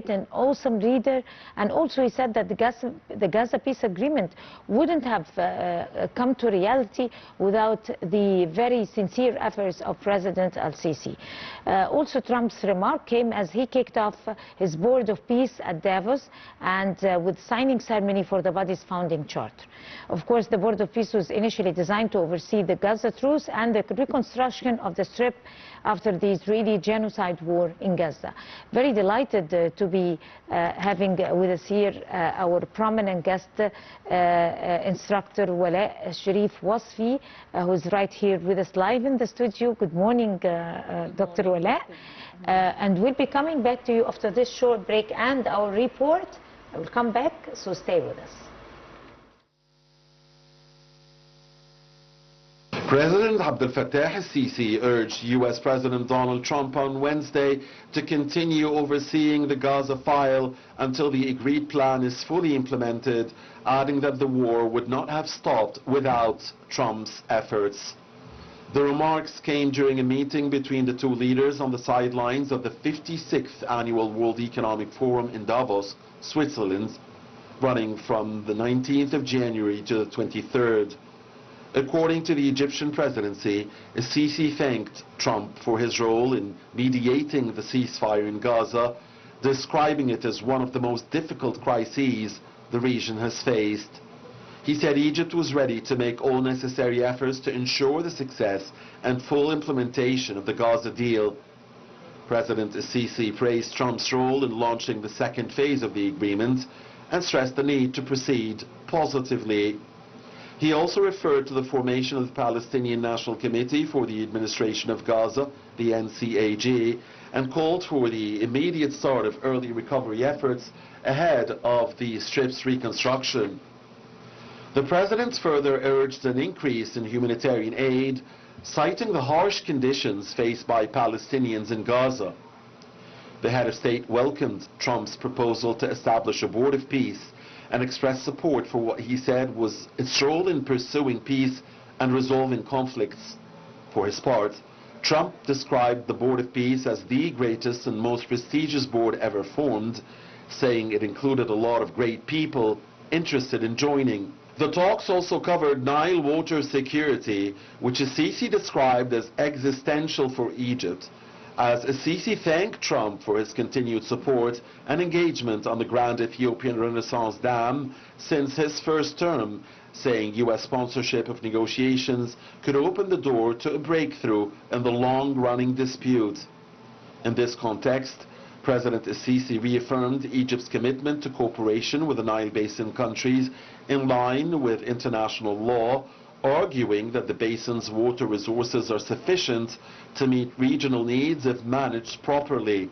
an awesome leader, and also he said that the Gaza peace agreement wouldn't have come to reality without the very sincere efforts of President al-Sisi. Also, Trump's remark came as he kicked off his Board of Peace at Davos and with signing ceremony for the body's founding charter. Of course, the Board of Peace was initially designed to oversee the Gaza truce and the reconstruction of the Strip after the Israeli genocide war in Gaza. Very delighted to be having with us here our prominent guest, instructor Walaء Sheriff Wosfi, who's right here with us live in the studio. Good morning, Dr. Walaء. And we'll be coming back to you after this short break and our report. I will come back, so stay with us. President Abdel Fattah al-Sisi urged U.S. President Donald Trump on Wednesday to continue overseeing the Gaza file until the agreed plan is fully implemented, adding that the war would not have stopped without Trump's efforts. The remarks came during a meeting between the two leaders on the sidelines of the 56th Annual World Economic Forum in Davos, Switzerland, running from the 19th of January to the 23rd. According to the Egyptian presidency, Sisi thanked Trump for his role in mediating the ceasefire in Gaza, describing it as one of the most difficult crises the region has faced. He said Egypt was ready to make all necessary efforts to ensure the success and full implementation of the Gaza deal. President Sisi praised Trump's role in launching the second phase of the agreement and stressed the need to proceed positively. He also referred to the formation of the Palestinian National Committee for the Administration of Gaza, the NCAG, and called for the immediate start of early recovery efforts ahead of the Strip's reconstruction. The president further urged an increase in humanitarian aid, citing the harsh conditions faced by Palestinians in Gaza. The head of state welcomed Trump's proposal to establish a board of peace and expressed support for what he said was its role in pursuing peace and resolving conflicts. For his part, Trump described the Board of Peace as the greatest and most prestigious board ever formed, saying it included a lot of great people interested in joining. The talks also covered Nile water security, which Sisi described as existential for Egypt, as Sisi thanked Trump for his continued support and engagement on the Grand Ethiopian Renaissance Dam since his first term, saying U.S. sponsorship of negotiations could open the door to a breakthrough in the long-running dispute. In this context, President Sisi reaffirmed Egypt's commitment to cooperation with the Nile Basin countries in line with international law, arguing that the basin's water resources are sufficient to meet regional needs if managed properly.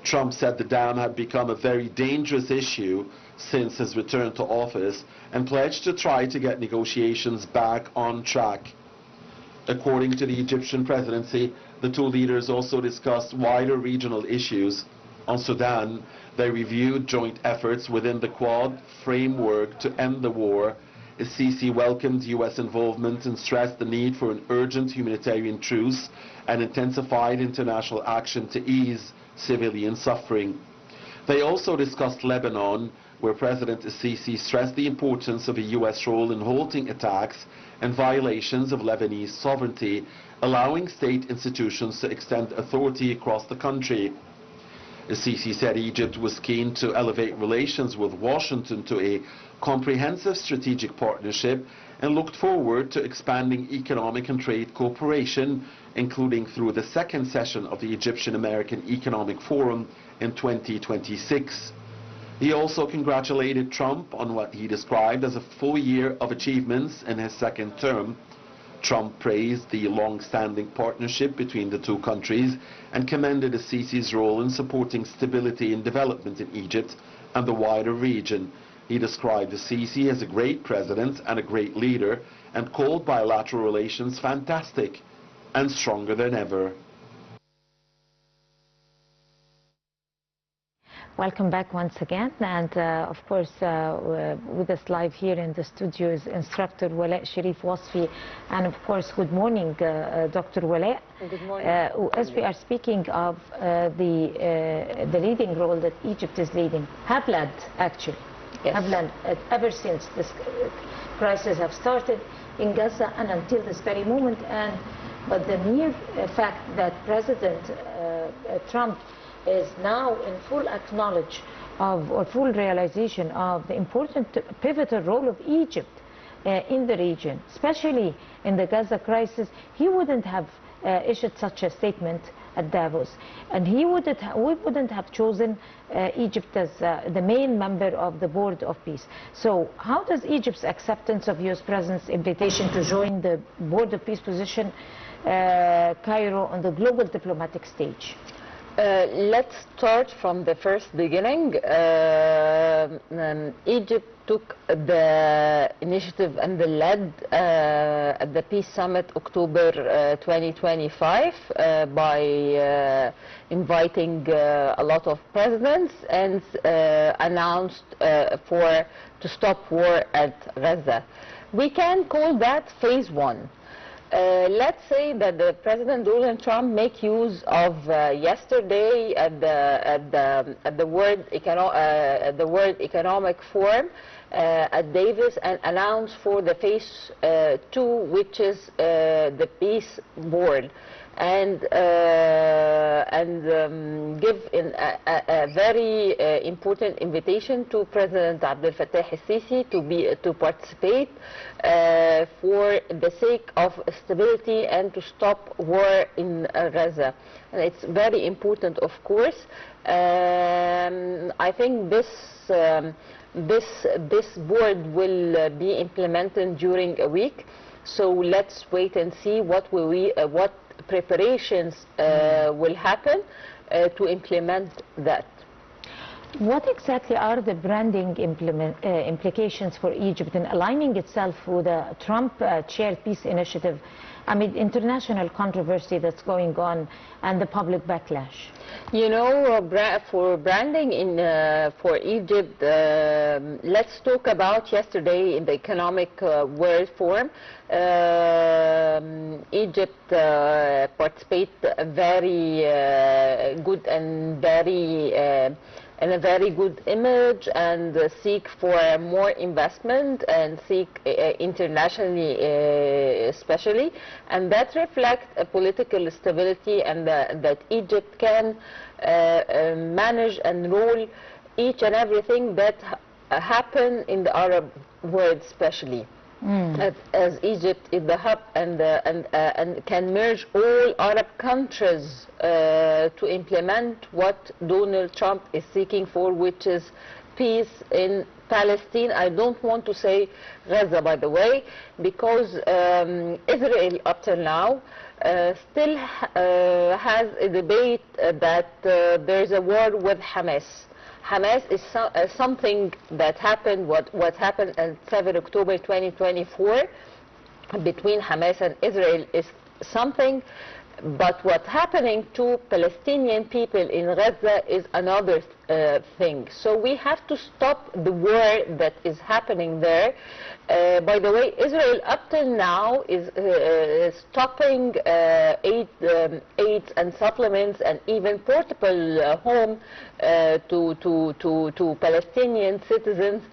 Trump said the dam had become a very dangerous issue since his return to office and pledged to try to get negotiations back on track. According to the Egyptian presidency, the two leaders also discussed wider regional issues. On Sudan, they reviewed joint efforts within the Quad framework to end the war. Sisi welcomed U.S. involvement and stressed the need for an urgent humanitarian truce and intensified international action to ease civilian suffering. They also discussed Lebanon, where President Sisi stressed the importance of a U.S. role in halting attacks and violations of Lebanese sovereignty, allowing state institutions to extend authority across the country. Sisi said Egypt was keen to elevate relations with Washington to a comprehensive strategic partnership and looked forward to expanding economic and trade cooperation, including through the second session of the Egyptian-American Economic Forum in 2026. He also congratulated Trump on what he described as a full year of achievements in his second term. Trump praised the long-standing partnership between the two countries and commended Sisi's role in supporting stability and development in Egypt and the wider region. He described Sisi as a great president and a great leader and called bilateral relations fantastic and stronger than ever. Welcome back once again, and of course with us live here in the studio is instructor Walaء, Sheriff, Wosfi, and of course good morning Dr. Walaء. Good morning. As we are speaking of the leading role that Egypt is leading, have led actually, Yes. have led ever since this crisis have started in Gaza and until this very moment, but the mere fact that President Trump is now in full acknowledge of or full realization of the important pivotal role of Egypt in the region, especially in the Gaza crisis, he wouldn't have issued such a statement at Davos, and we wouldn't have chosen Egypt as the main member of the Board of Peace. So how does Egypt's acceptance of U.S. President's invitation to join the Board of Peace position Cairo on the global diplomatic stage? Let's start from the first beginning. Egypt took the initiative and the lead at the Peace Summit October 2025 by inviting a lot of presidents and announced to stop war at Gaza. We can call that phase one. Let's say that the President Donald Trump make use of yesterday at the World Economic Forum at Davos and announce for the phase two, which is the peace board, and give a very important invitation to President Abdel Fattah al-Sisi to participate for the sake of stability and to stop war in Gaza. And it's very important, of course. I think this board will be implemented during a week. So let's wait and see what preparations will happen to implement that. What exactly are the branding implications for Egypt in aligning itself with the Trump-chaired peace initiative amid international controversy that's going on and the public backlash? You know, for branding for Egypt, let's talk about yesterday in the Economic World Forum. Egypt participated very good and a very good image, and seek for more investment and seek internationally especially, and that reflects a political stability and that Egypt can manage and rule each and everything that happen in the Arab world especially. As Egypt is the hub and can merge all Arab countries to implement what Donald Trump is seeking for, which is peace in Palestine. I don't want to say Gaza, by the way, because Israel up till now still has a debate that there's a war with Hamas. Hamas is something that happened, what happened on 7 October 2024 between Hamas and Israel is something, but what's happening to Palestinian people in Gaza is another thing. So we have to stop the war that is happening there. By the way, Israel up till now is stopping aids and supplements and even portable home to Palestinian citizens,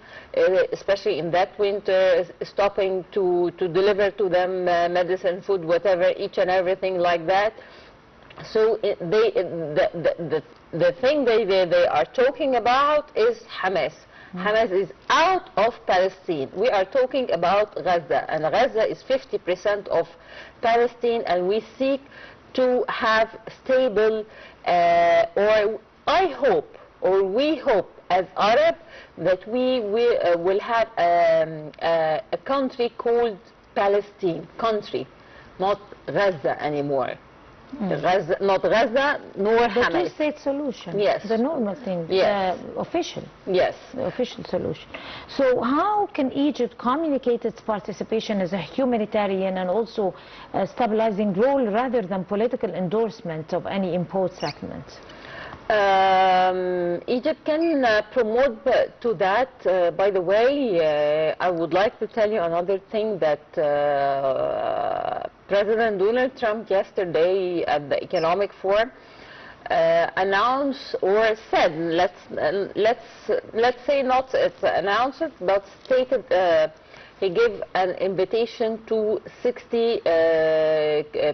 especially in that winter, stopping to deliver to them medicine, food, whatever, each and everything like that. So the thing they are talking about is Hamas. Hamas is out of Palestine. We are talking about Gaza, and Gaza is 50% of Palestine, and we seek to have stable, or I hope, or we hope as Arab, that we will have a country called Palestine, country, not Gaza anymore. Gaza, not Gaza, nor Hamas. The two-state solution. Yes. The normal thing. Yes. Official. Yes. The official solution. So how can Egypt communicate its participation as a humanitarian and also a stabilizing role rather than political endorsement of any imposed settlements? Egypt can promote to that. By the way, I would like to tell you another thing that President Donald Trump yesterday at the Economic Forum announced or said, let's say not it's announced, but stated he gave an invitation to 60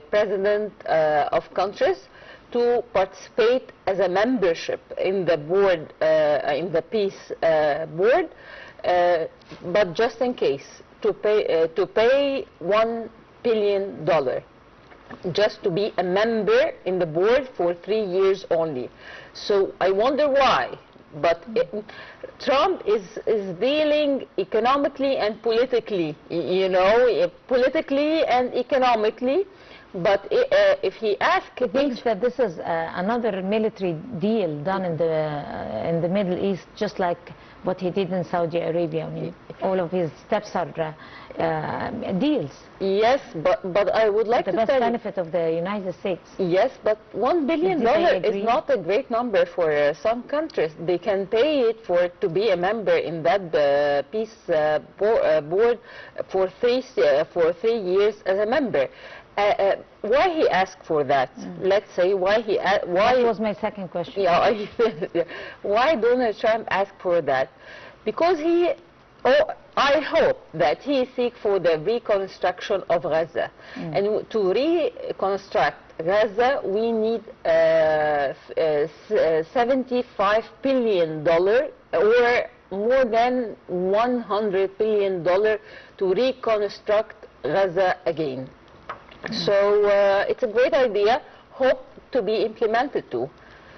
presidents of countries to participate as a membership in the board, in the peace board, but just in case, to pay $1 billion, just to be a member in the board for 3 years only. So I wonder why. But Trump is dealing economically and politically, you know, politically and economically. But if he asks, he thinks that this is another military deal done in the Middle East, just like what he did in Saudi Arabia. I mean, all of his steps are deals. Yes, but I would like to the best benefit of the United States. Yes, but $1 billion is not a great number for some countries. They can pay it to be a member in that peace board for 3 years as a member. Why he asked for that? Let's say why he why that was my second question. Yeah, why Donald Trump asked for that? Because I hope that he seek for the reconstruction of Gaza, and to reconstruct Gaza we need $75 billion or more than $100 billion to reconstruct Gaza again. So it's a great idea, hope to be implemented too,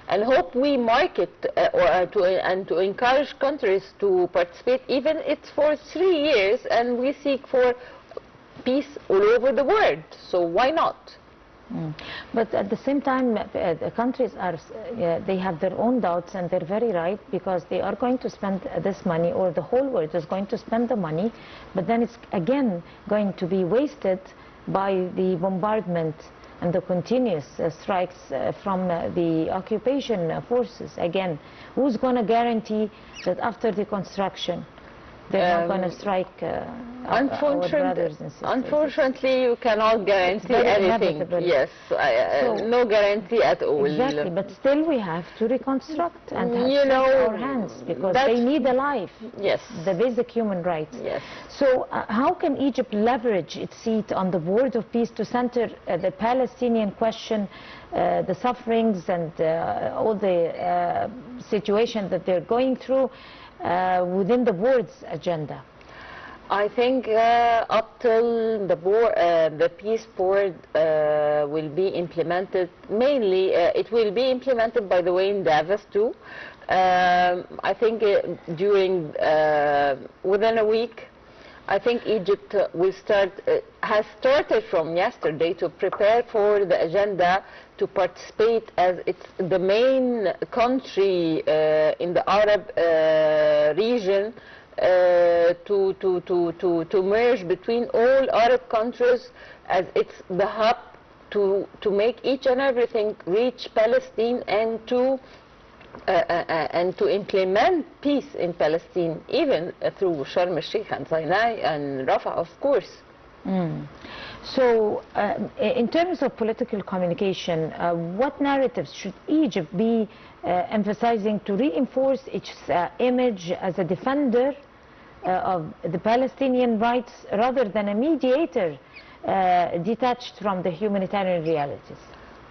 and hope we market to encourage countries to participate, even it's for 3 years, and we seek for peace all over the world. So why not? But at the same time, the countries they have their own doubts, and they're very right, because they are going to spend this money, or the whole world is going to spend the money, but then it's again going to be wasted by the bombardment and the continuous strikes from the occupation forces. Again, who's going to guarantee that after the construction they're not going to strike our brothers and sisters? Unfortunately, you cannot guarantee anything. Yes, no guarantee at all. Exactly, but still we have to reconstruct and have our hands, because they need a life. Yes. The basic human rights. Yes. So how can Egypt leverage its seat on the board of peace to center the Palestinian question, the sufferings and all the situation that they're going through, within the board's agenda? I think up till the peace board will be implemented, mainly it will be implemented, by the way, in Davos too. I think within a week, I think Egypt will has started from yesterday to prepare for the agenda to participate, as it's the main country in the Arab region, to merge between all Arab countries, as it's the hub to make each and everything reach Palestine, and to implement peace in Palestine, even through Sharm el-Sheikh and Sinai and Rafah, of course. So, in terms of political communication, what narratives should Egypt be emphasizing to reinforce its image as a defender of the Palestinian rights, rather than a mediator detached from the humanitarian realities?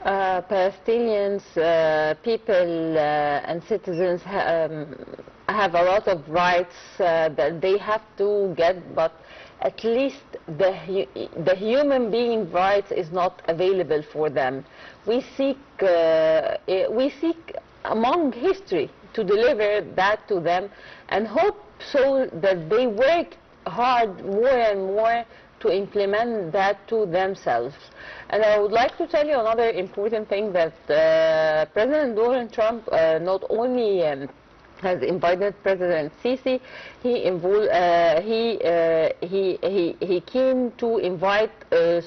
Palestinians, people and citizens have a lot of rights that they have to get, but at least the human being rights is not available for them. We seek among history to deliver that to them, and hope so that they work hard more and more to implement that to themselves. And I would like to tell you another important thing, that President Donald Trump not only has invited President Sisi. He came to invite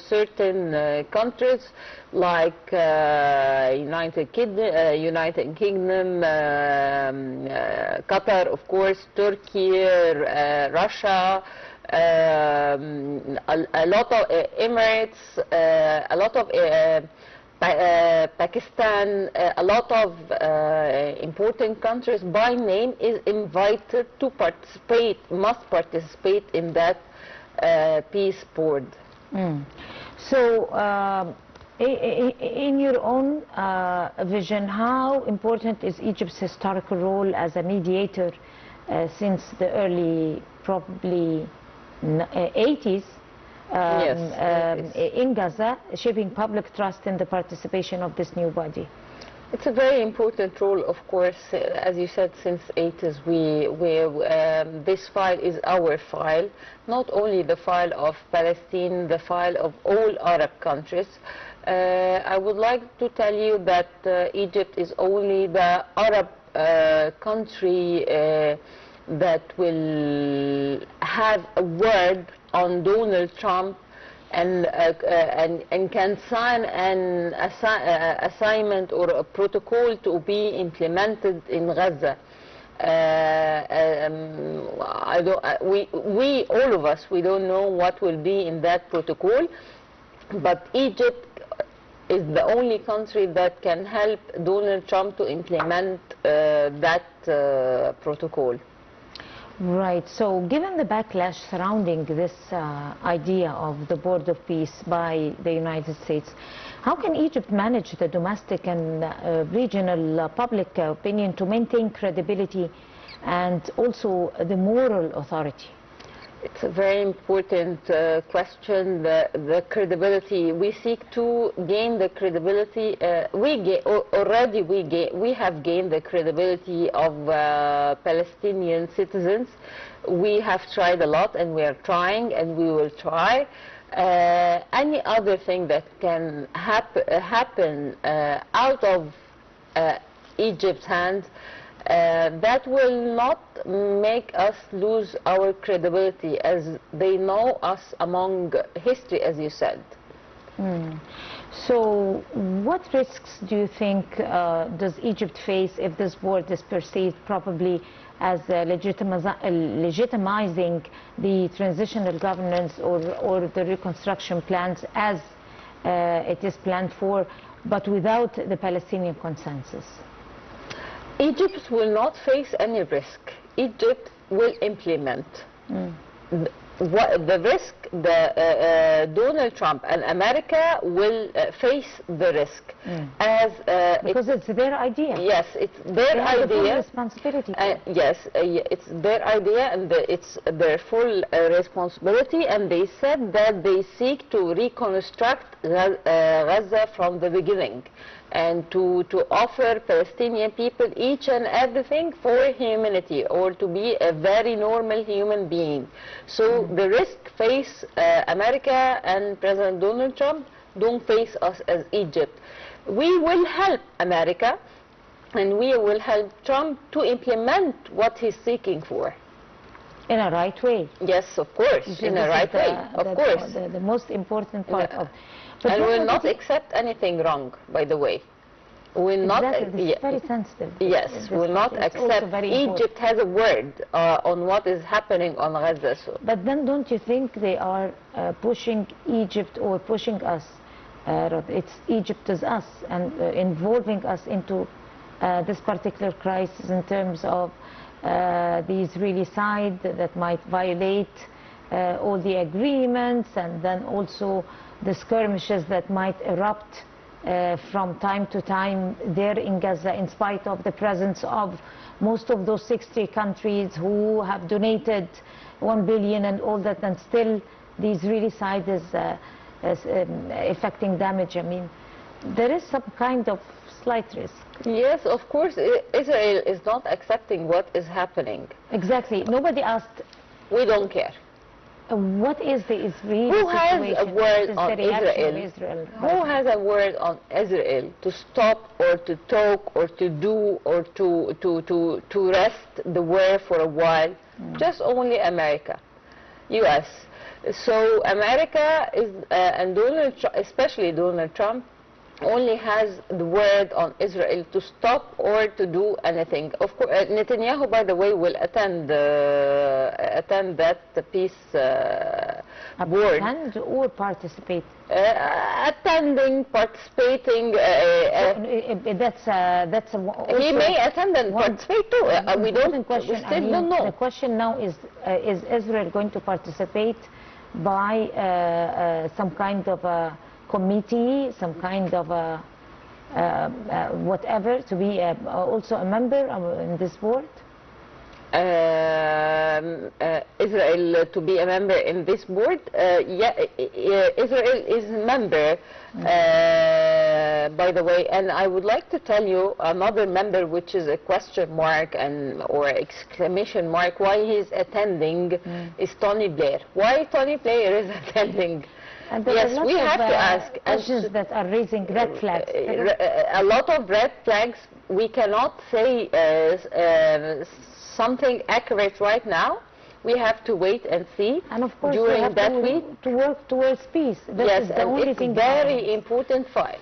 certain countries like United Kingdom, Qatar, of course, Turkey, Russia, a lot of Emirates, a lot of Pakistan, a lot of important countries by name is invited to participate, must participate in that peace board. So, in your own vision, how important is Egypt's historical role as a mediator since the early, probably 80s? In Gaza, shaping public trust in the participation of this new body? It's a very important role, of course. As you said, since 80s, this file is our file, not only the file of Palestine, the file of all Arab countries. I would like to tell you that Egypt is only the Arab country that will have a word on Donald Trump and can sign an assignment or a protocol to be implemented in Gaza. We all of us, we don't know what will be in that protocol, but Egypt is the only country that can help Donald Trump to implement that protocol. Right. So given the backlash surrounding this idea of the Board of Peace by the United States, how can Egypt manage the domestic and regional public opinion to maintain credibility and also the moral authority? It's a very important question, the credibility. We seek to gain the credibility. We have gained the credibility of Palestinian citizens. We have tried a lot, and we are trying, and we will try. Any other thing that can happen out of Egypt's hands, that will not make us lose our credibility, as they know us among history, as you said. So what risks do you think does Egypt face if this board is perceived probably as legitimizing the transitional governance or the reconstruction plans as it is planned for, but without the Palestinian consensus? Egypt will not face any risk. Egypt will implement. The risk, Donald Trump and America will face the risk because it's their idea. Yes, it's their idea. The full responsibility. Yes, it's their idea, and it's their full responsibility. And they said that they seek to reconstruct Gaza from the beginning, and to offer Palestinian people each and everything for humanity, or to be a very normal human being. So the risk face America and President Donald Trump, don't face us as Egypt. We will help America, and we will help Trump to implement what he's seeking for. In a right way. Yes, of course, in a right way, of course. The most important part of. And we will not accept anything wrong, by the way. We will not. It's very sensitive. Yes, we will not accept. Egypt has a word on what is happening on Gaza. So. But then, don't you think they are pushing Egypt or pushing us? It's Egypt as us, and involving us into this particular crisis in terms of the Israeli side that might violate all the agreements, and then also the skirmishes that might erupt from time to time there in Gaza, in spite of the presence of most of those 60 countries who have donated 1 billion and all that, and still the Israeli side is effecting damage. I mean, there is some kind of slight risk. Yes, of course, Israel is not accepting what is happening. Exactly. Nobody asked. We don't care. What is the Israeli Who has a situation? word What is on the reaction of Israel? Israel? Who has a word on Israel to stop or to talk or to do or to rest the war for a while? Just only America, U.S. So America is, and especially Donald Trump, only has the word on Israel to stop or to do anything. Of course, Netanyahu, by the way, will attend that peace board. Attend or participate? Attending, participating. That's He may attend and participate too. We still don't know. The question now is Israel going to participate by some kind of a committee, some kind of a whatever, to be also a member in this board? Israel to be a member in this board? Yeah, Israel is a member, by the way, and I would like to tell you another member which is a question mark or exclamation mark why he's attending is Tony Blair. Why Tony Blair is attending? And yes, we have to ask questions that are raising red flags. A lot of red flags. We cannot say something accurate right now. We have to wait and see. And of course, during we have that week to work towards peace. That yes, is the only it's thing. Very important fight.